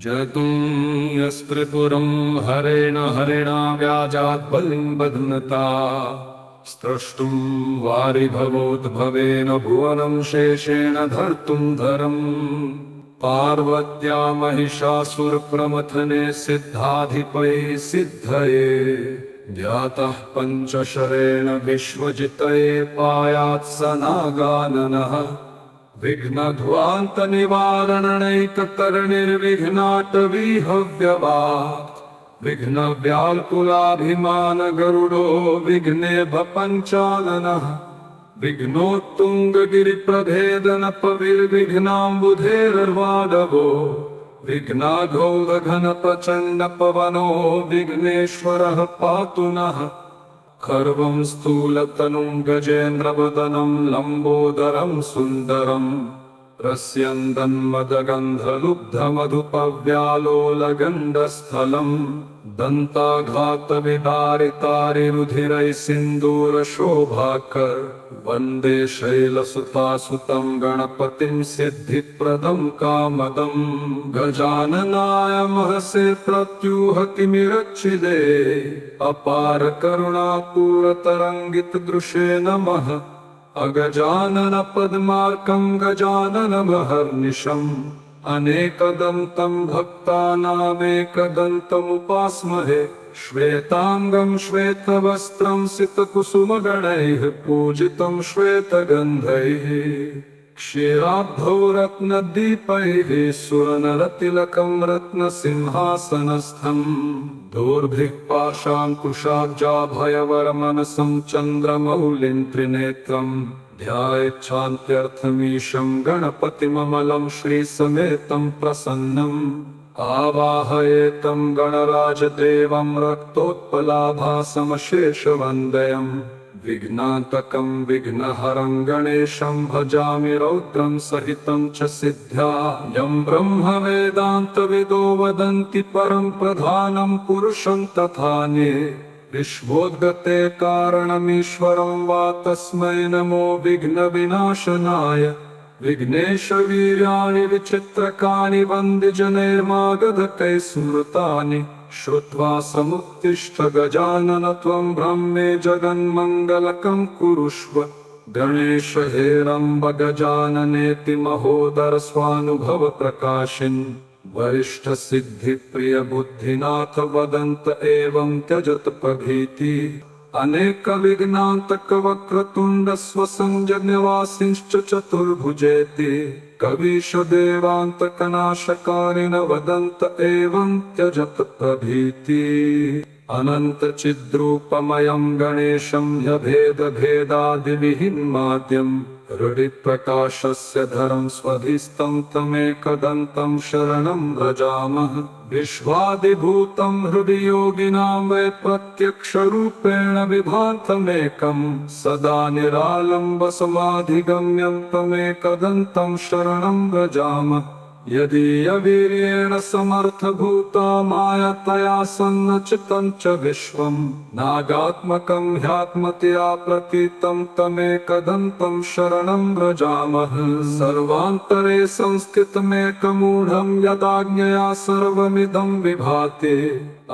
जतुं यस्त्रिपुरं हरेण हरिणा व्याजात् बलिं बध्नता स्त्रष्टुं वारिभवोद्भवेन भुवनं शेषेण धर्तुं धरम् पार्वत्या महिषासुरप्रमथने सिद्धाधिपैः सिद्धये ध्यातः पञ्चशरेण विश्वजितये पायात् स नागाननः विघ्नध्वान्तनिवारणैकतरणिर्विघ्नाटवीहव्यवात् विघ्नव्याकुलाभिमान गरुडो विघ्नेभ पञ्चाननः विघ्नोत्तुङ्गगिरिप्रभेदनपविर्विघ्नाम्बुधेर्वाडवो विघ्नाघोरघनप्रचण्डपवनो विघ्नेश्वरः पातु नः खर्वं स्थूलतनुं गजेन्द्रवदनं लम्बोदरं सुन्दरं रस्यन्दन्मदगन्धलुब्धमधुपव्यालोलगण्डस्थलं दन्ताघातविदारितारिरुधिरैः सिन्दूरशोभाकर वन्दे शैलसुतासुतं गणपतिं सिद्धिप्रदं कामदं गजाननाय महसे प्रत्यूहतिमिरच्छिदे अपार करुणापूरतरङ्गितदृशे नमः अगजानन पद्मार्कं गजाननमहर्निशम् अनेकदन्तं भक्तानामेकदन्तमुपास्महे श्वेतांगं श्वेतवस्त्रं सितकुसुमगणैः पूजितं श्वेतगन्धैः क्षीराब्धौ रत्नदीपैः सुरनरतिलकं रत्नसिंहासनस्थं दोर्भिक्पाशाङ्कुशाब्जाभयवरमनसं चन्द्रमौलिं त्रिनेत्रं ध्यायेच्छान्त्यर्थमीशं गणपतिममलं श्रीसमेतं प्रसन्नम् आवाहयेतं गणराजदेवं रक्तोत्पलाभासमशेषवन्दयम् विघ्नान्तकं विघ्नहरं गणेशं भजामि रौद्रं सहितं च सिद्ध्या यं ब्रह्मवेदान्तविदो वदन्ति परं प्रधानं पुरुषं तथान्ये विश्वोद्गते कारणमीश्वरं वा तस्मै नमो विघ्नविनाशनाय विघ्नेशवीर्याणि विचित्रकानि वन्द्यजनैर्मागधकैः स्मृतानि श्रुत्वा समुत्तिष्ठ गजानन त्वं ब्रह्मे जगन्मङ्गलकं कुरुष्व गणेश हेरम्ब गजाननेति महोदर स्वानुभव प्रकाशिन् वरिष्ठ सिद्धि प्रिय बुद्धिनाथ वदन्त एवं त्यजत प्रभीति अनेक विघ्नान्तक वक्रतुण्ड स्वसंजन्यवासिंश्च चतुर्भुजेति कवीश देवान्तकनाशकारिण वदन्त एवं त्यजत प्रभीति अनंत चिद्रूपमयं गणेशं ह्यभेद भेदादिविहीनमाद्यं हृदि प्रकाशस्य धरं स्वधिस्तं तमेकदन्तं शरणं व्रजामः विश्वादिभूतं हृदि योगिनां वै प्रत्यक्षरूपेण विभान्तमेकं सदा निरालम्बसमाधिगम्यं तमेकदन्तं शरणं व्रजामः यदीयवीर्येण समर्थभूता मायतया सन्नचितं च विश्वं नागात्मकं ह्यात्मतया प्रतीतं तमेकदन्तं शरणं व्रजामः सर्वान्तरे संस्थितमेकमूढं यदाज्ञया सर्वमिदं विभाति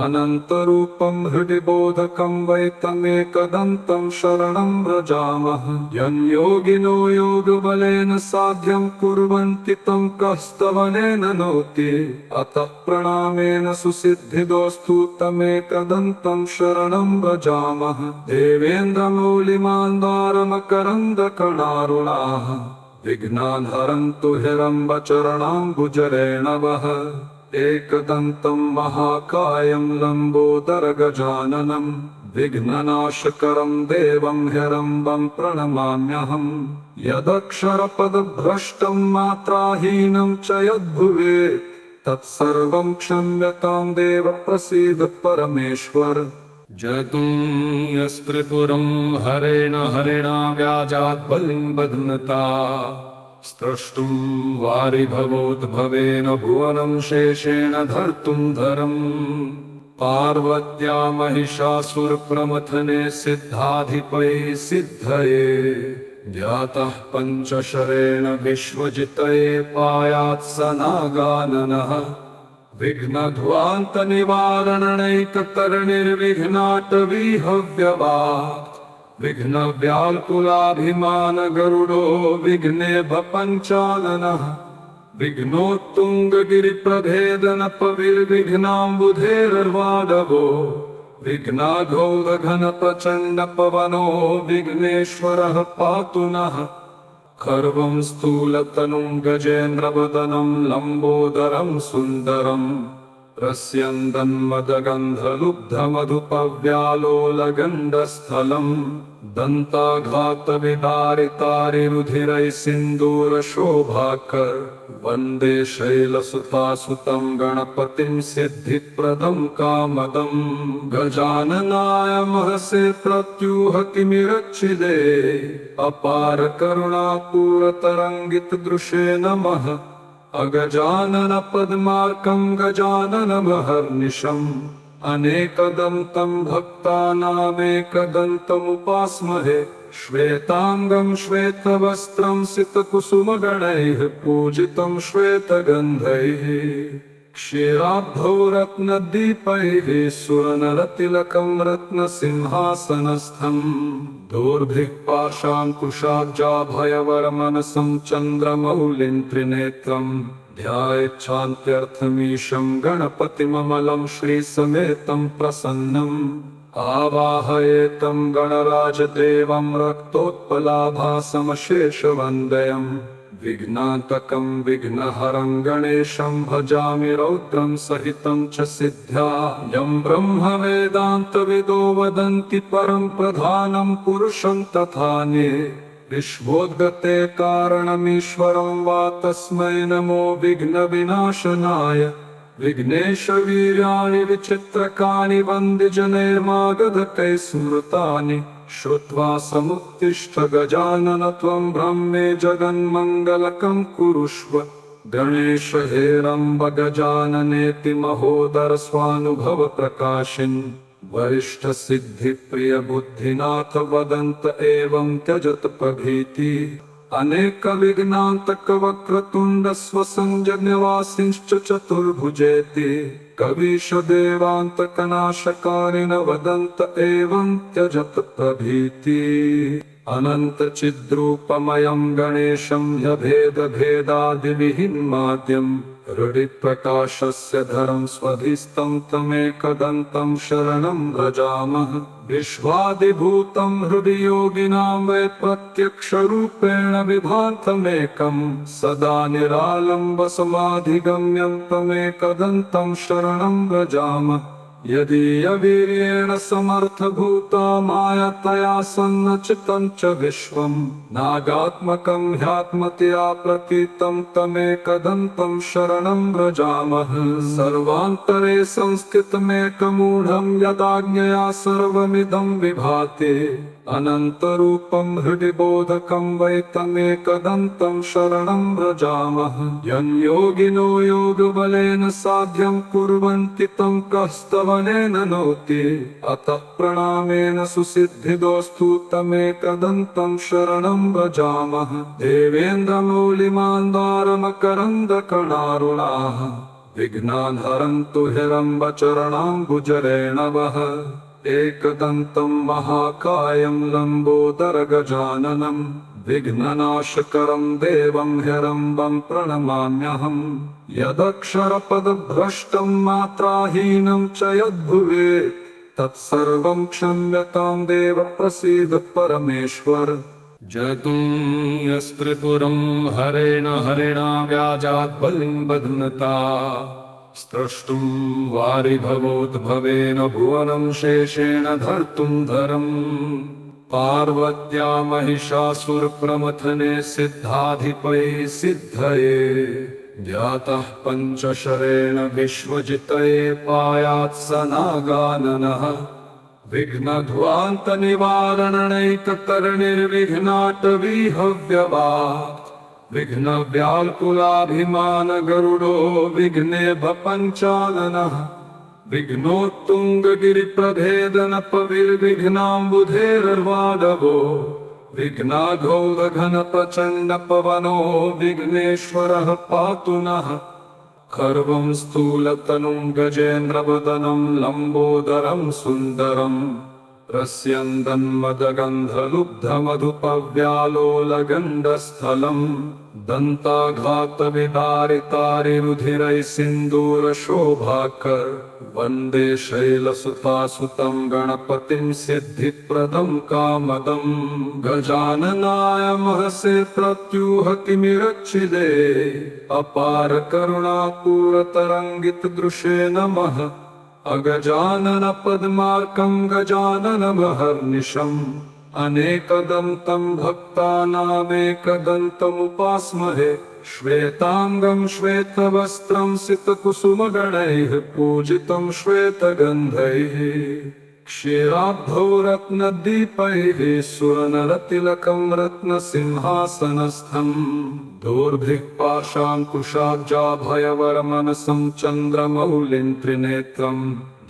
अनन्तरूपं हृदि बोधकं वै तमेकदन्तं शरणं व्रजामः यन्योगिनो योगबलेन साध्यं कुर्वन्ति तं कस्तवनेन नौति अतः प्रणामेन सुसिद्धिदोस्तु तमेकदन्तं शरणं व्रजामः देवेन्द्रमौलिमान्दारमकरन्दकणारुणाः विघ्नान् हरन्तु हिरम्बचरणाम्बुजरेणवः एकदन्तं महाकायं लम्बोदर गजाननं विघ्ननाशकरं देवं हिरम्बं प्रणमाम्यहम् यदक्षरपदभ्रष्टं मात्राहीनं च यद्भुवेत् तत्सर्वं क्षम्यतां देव प्रसीद परमेश्वर जतुं यस्त्रिपुरं हरेण हरिणा व्याजात् बलिं बध्नता स्त्रष्टुं वारिभवोद्भवेन भुवनं शेषेण धर्तुं धरम् पार्वत्या महिषासुरप्रमथने सिद्धाधिपैः सिद्धये ध्यातः पञ्चशरेण विश्वजितये पायात् स नागाननः विघ्नध्वान्तनिवारणैककरणिर्विघ्नाटवीहव्यवात् विघ्नव्याकुलाभिमान गरुडो विघ्नेभ पञ्चाननः विघ्नोत्तुङ्गगिरिप्रभेदनपविर्विघ्नाम्बुधेर्वाडवो विघ्नाघोरघनप्रचण्डपवनो विघ्नेश्वरः पातु नः खर्वं स्थूलतनुं गजेन्द्रवदनं लम्बोदरं सुन्दरं रस्यन्दन्मदगन्धलुब्धमधुपव्यालोलगण्डस्थलं दन्ताघातविदारितारिरुधिरैः सिन्दूरशोभाकर वन्दे शैलसुतासुतं गणपतिं सिद्धिप्रदं कामदं गजाननाय महसे प्रत्यूहतिमिरच्छिदे अपार करुणापूरतरङ्गितदृशे नमः अगजानन पद्मार्कं गजाननमहर्निशम् अनेकदन्तं भक्तानामेकदन्तमुपास्महे श्वेताङ्गं श्वेतवस्त्रं सितकुसुमगणैः पूजितं श्वेतगन्धैः क्षीराब्धौ रत्नदीपैः सुवर्णरतिलकं रत्नसिंहासनस्थं दोर्भिक्पाशाङ्कुशाब्जाभयवरमनसं चन्द्रमौलिं त्रिनेत्रं ध्यायेच्छान्त्यर्थमीशं गणपतिममलं श्रीसमेतं प्रसन्नम् आवाहयेतं गणराजदेवं रक्तोत्पलाभासमशेषवन्दयम् विघ्नान्तकं विघ्नहरं गणेशं भजामि रौद्रं सहितं च सिद्ध्या यं ब्रह्मवेदान्तविदो वदन्ति परं प्रधानं पुरुषं तथान्ये विश्वोद्गते कारणमीश्वरं वा तस्मै नमो विघ्नविनाशनाय विघ्नेशवीर्याणि विचित्रकानि वन्द्यजनैर्मागधकैः स्मृतानि श्रुत्वा समुत्तिष्ठ गजानन त्वं ब्रह्मे जगन्मङ्गलकं कुरुष्व गणेश हेरम्ब गजाननेति महोदर स्वानुभव प्रकाशिन् वरिष्ठ सिद्धि प्रिय बुद्धिनाथ वदन्त एवं त्यजत प्रभीति अनेक विघ्नान्तक वक्रतुण्ड स्वसंजन्यवासिंश्च चतुर्भुजेति कवीश देवान्तकनाशकारिण वदन्त एवं त्यजत प्रभीति अनंत चिद्रूपमयं गणेशं ह्यभेद भेदादिविहीनमाद्यं हृदि प्रकाशस्य धरं स्वधिस्तं तमेकदन्तं शरणं भजामः विश्वादिभूतं हृदि योगिनां वै प्रत्यक्षरूपेण विभान्तमेकं सदा निरालम्बसमाधिगम्यं तमेकदन्तं शरणं भजामः यदीयवीर्येण समर्थभूता मायतया सन्नचितं च विश्वं नागात्मकं ह्यात्मतया प्रतीतं तमेकदन्तं शरणं व्रजामः सर्वान्तरे संस्थितमेकमूढं यदाज्ञया सर्वमिदं विभाति अनन्तरूपं हृदि बोधकं वै तमेकदन्तं शरणं व्रजामः यन्योगिनो योगबलेन साध्यं कुर्वन्ति तं कस्तवनेन नौति अतः प्रणामेन सुसिद्धिदोस्तु तमेकदन्तं शरणं व्रजामः देवेन्द्रमौलिमान्दारमकरन्दकणारुणाः विघ्नान् हरन्तु हिरम्बचरणाम्बुजरेणवः एकदन्तं महाकायं लम्बोदरगजाननं विघ्ननाशकरं देवं हिरम्बं प्रणमाम्यहं यदक्षरपदभ्रष्टं मात्राहीनं च यद्भुवेत् तत्सर्वं क्षम्यतां देव प्रसीद परमेश्वर जतुं यस्त्रिपुरं हरेण हरिणा व्याजात् बलिं बध्नता स्त्रष्टुं वारिभवोद्भवेन भुवनं शेषेण धर्तुं धरम् पार्वत्या महिषासुरप्रमथने सिद्धाधिपैः सिद्धये जातः पञ्चशरेण विश्वजितये पायात् स नागाननः विघ्नध्वान्तनिवारणैककरणिर्विघ्नाटवीहव्यवात् विघ्नव्याकुलाभिमान गरुडो विघ्नेभ पञ्चाननः विघ्नोत्तुङ्गगिरिप्रभेदनपविर्विघ्नाम्बुधेर्वाडवो विघ्नाघोरघनप्रचण्डपवनो विघ्नेश्वरः पातु नः खर्वं स्थूलतनुं गजेन्द्रवदनं लम्बोदरं सुन्दरं रस्यन्दन्मदगन्धलुब्धमधुपव्यालोलगण्डस्थलं दन्ताघातविदारितारिरुधिरैः सिन्दूरशोभाकर वन्दे शैलसुतासुतं गणपतिं सिद्धिप्रदं कामदं गजाननाय महसे प्रत्यूहतिमिरच्छिदे अपार करुणापूरतरङ्गितदृशे नमः अगजानन पद्मार्कं गजाननमहर्निशम् अनेकदन्तं भक्तानामेकदन्तमुपास्महे श्वेताङ्गं श्वेतवस्त्रं सितकुसुमगणैः पूजितं श्वेतगन्धैः क्षीराब्धौ रत्नदीपैः सुरनरतिलकं रत्नसिंहासनस्थम् दोर्भिक्पाशाङ्कुशाब्जाभयवरमनसं चन्द्रमौलिं त्रिनेत्रं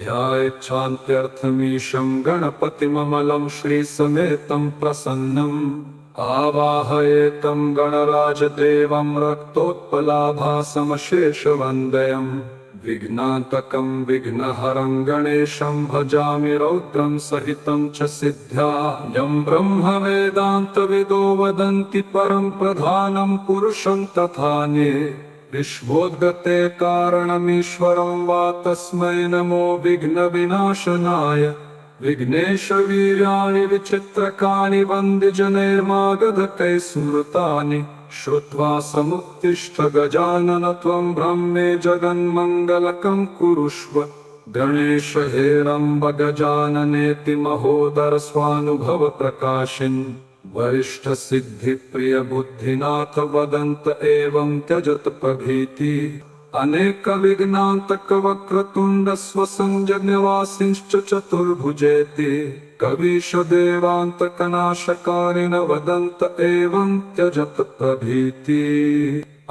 ध्यायेच्छान्त्यर्थमीशं गणपतिममलं श्रीसमेतं प्रसन्नम् आवाहयेतं गणराजदेवं रक्तोत्पलाभासमशेषवन्दयम् विघ्नान्तकं विघ्नहरं गणेशं भजामि रौद्रं सहितं च सिद्ध्या यं ब्रह्मवेदान्तविदो वदन्ति परं प्रधानं पुरुषं तथान्ये विश्वोद्गते कारणमीश्वरं वा तस्मै नमो विघ्नविनाशनाय विघ्नेशवीर्याणि विचित्रकानि वन्द्यजनैर्मागधकैः स्मृतानि श्रुत्वा समुत्तिष्ठ गजानन त्वं ब्रह्मे जगन्मङ्गलकं कुरुष्व गणेश हेरम्ब गजाननेति महोदर स्वानुभव प्रकाशिन् वरिष्ठ सिद्धि प्रिय बुद्धिनाथ वदन्त एवं त्यजत प्रभीति अनेक विघ्नान्तक वक्रतुण्ड स्वसंजन्यवासिंश्च चतुर्भुजेति कवीश देवान्तकनाशकारिण वदन्त एवं त्यजत प्रभीति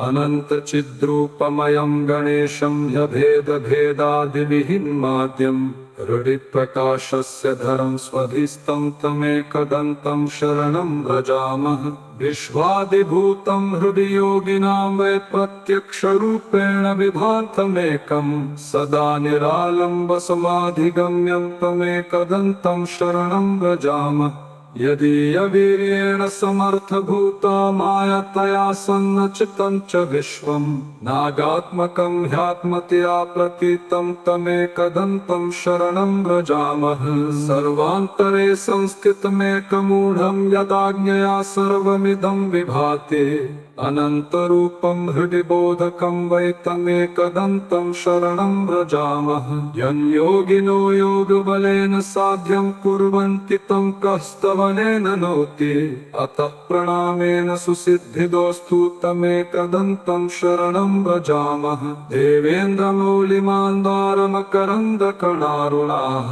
अनंत चिद्रूपमयं गणेशं ह्यभेदभेदादिविहीनमाद्यं हृदि प्रकाशस्य धरं स्वधिस्तं तमेकदन्तं शरणं व्रजामः विश्वादिभूतं हृदि योगिनां वै प्रत्यक्षरूपेण विभान्तमेकं सदा निरालम्बसमाधिगम्यं तमेकदन्तं शरणं व्रजामः यदीयवीर्येण समर्थभूता मायतया सन्नचितं च विश्वं नागात्मकं ह्यात्मतया प्रतीतं तमेकदन्तं शरणं व्रजामः सर्वान्तरे संस्थितमेकमूढं यदाज्ञया सर्वमिदं विभाति अनन्तरूपं हृदि बोधकं वै तमेकदन्तं शरणं व्रजामः यन्योगिनो योगबलेन साध्यं कुर्वन्ति तं कस्तवनेन नौति अतः प्रणामेन सुसिद्धिदोस्तु तमेकदन्तं शरणं व्रजामः देवेन्द्रमौलिमान्दारमकरन्दकणारुणाः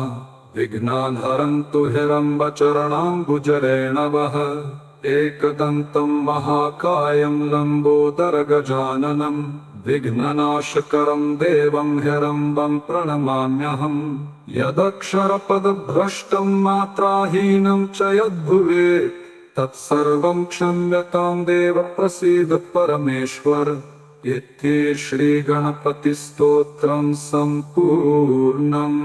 विघ्नान् हरन्तु हिरम्बचरणाम्बुजरेणवः एकदन्तं महाकायं लम्बोदरगजाननं विघ्ननाशकरं देवं हिरम्बं प्रणमाम्यहम् यदक्षरपदभ्रष्टं मात्राहीनं च यद्भुवेत् तत्सर्वं क्षम्यतां देव प्रसीद परमेश्वर इति श्रीगणपतिस्तोत्रं सम्पूर्णम्।